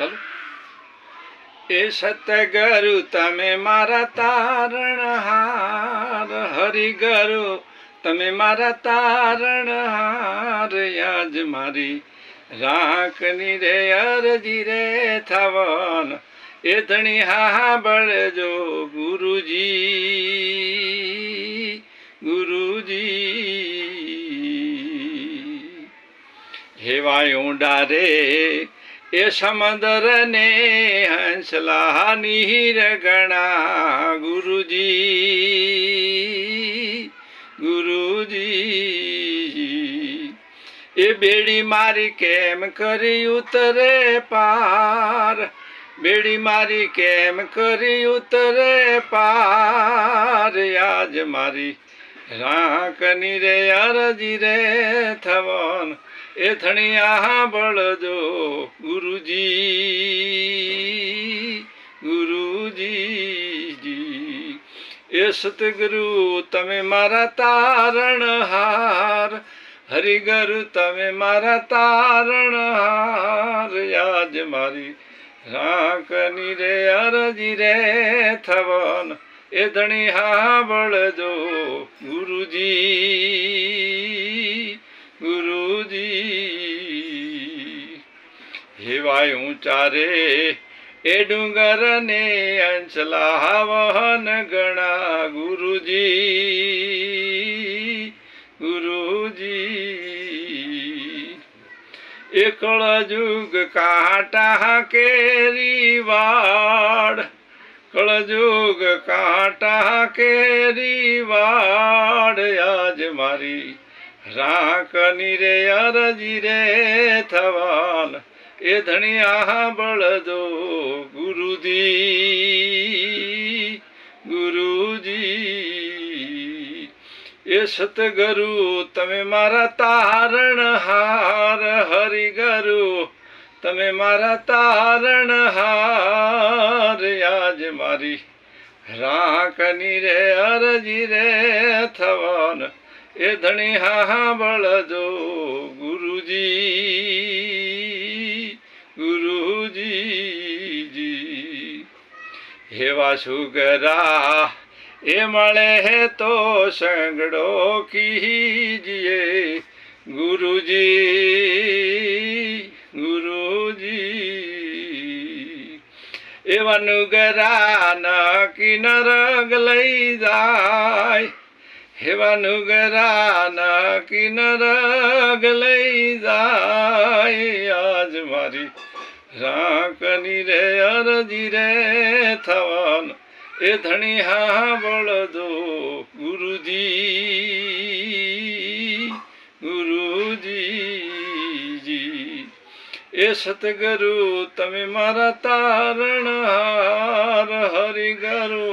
ચાલો. એ સતગુરુ તમે મારા તારણહાર, હરિગુરુ તમે મારા તારણહાર, યાજ મારી રાખની રે અરજી રે થવન, એ ધણી હા બળજો ગુરુજી, ગુરુજી. હેવાય ઊંડા રે એ સમંદર ને હંસલા નીર ગણા, ગુરુજી, ગુરુજી. એ બેડી મારી કેમ કરી ઉતરે પાર, બેડી મારી કેમ કરી ઉતરે પાર, આજ મારી રાખની રે અરજી રે થવન, એ ધણિયા બળજો ગુરુજી, ગુરુજી. એ સતગુરુ તમે મારા તારણહાર, હરિગુરુ તમે મારા તારણહાર, યાજ મારી રાખની રે અરજી રે થવન, એ ધણિયા બળજો ગુરુજી, ગુરુજી. હેવાય ઊંચા રે એ ડુંગર ને અંચલા વહન ગણા, ગુરુજી, ગુરુજી. એ કળજુગ કાંટા કેરી વાડ, કળજુગ કાંટા કેરી વાડ, આજ મારી રાખની રે અરજી રે થવાન, એ ધણિયા બળજો ગુરુજી, ગુરુજી. એ સતગુરુ તમે મારા તારણહાર, હરિગુરુ તમે મારા તારણહાર, આજ મારી રાખની રે અરજી રે થવાન, એ ધણિયા બળજો ગુરુજી, ગુરુજી. હેવા સુગરા એ મળે તો સંગડો કીજીએ, ગુરુજી, ગુરુજી. એવા નુગરા ના કિનરગ લઈ જાય, હેવા નુગરા ના કિનરગ લઈ જાય, આજ મારી રાખની રે અરજી રે થવન, એ ધણિયા બળજો ગુરુજી, ગુરુજી. એ સતગુરુ તમે મારા તારણહાર, હરિગુરુ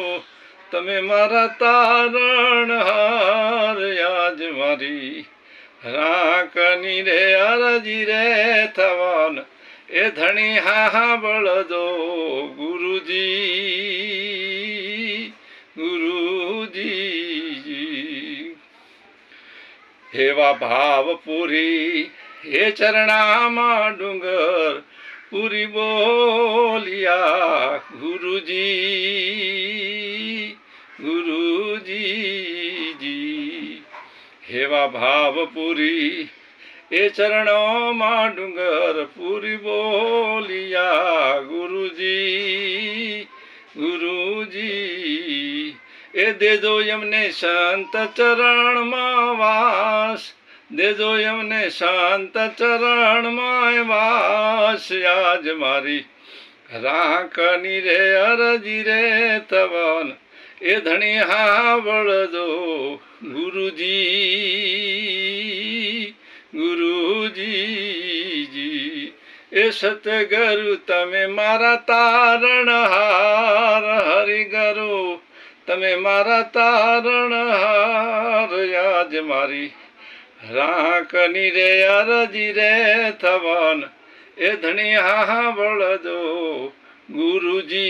તમે મારા તારણહાર, આજ મારી રાખની રે અરજી રે થવન, એ ધણિયા બળજો ગુરુજી, ગુરુજી. હેવા ભાવપુરી એ ચરણામાં ડુંગર પૂરી બોલિયા, ગુરુજી, ગુરુજી. હેવા ભાવપુરી એ ચરણોમાં ડુંગર પૂરી બોલિયા, ગુરુજી, ગુરુજી. એ દેજો એમને સંત ચરણમાં વાસ, દેજો એમને સંત ચરણમાં વાસ, આજ મારી રાખની રે અરજી રે થવન, એ ધણિયા બળજો ગુરુજી, ગુરુજી. એ સતગુરુ તમે મારા તારણહાર, હરિગુરુ તમે મારા તારણહાર, આજ મારી રાખની રે અરજી રે થવન, એ ધણિયા બળજો ગુરુજી,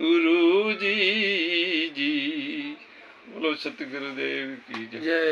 ગુરુજી. બોલો સતગુરુદેવ કી જય.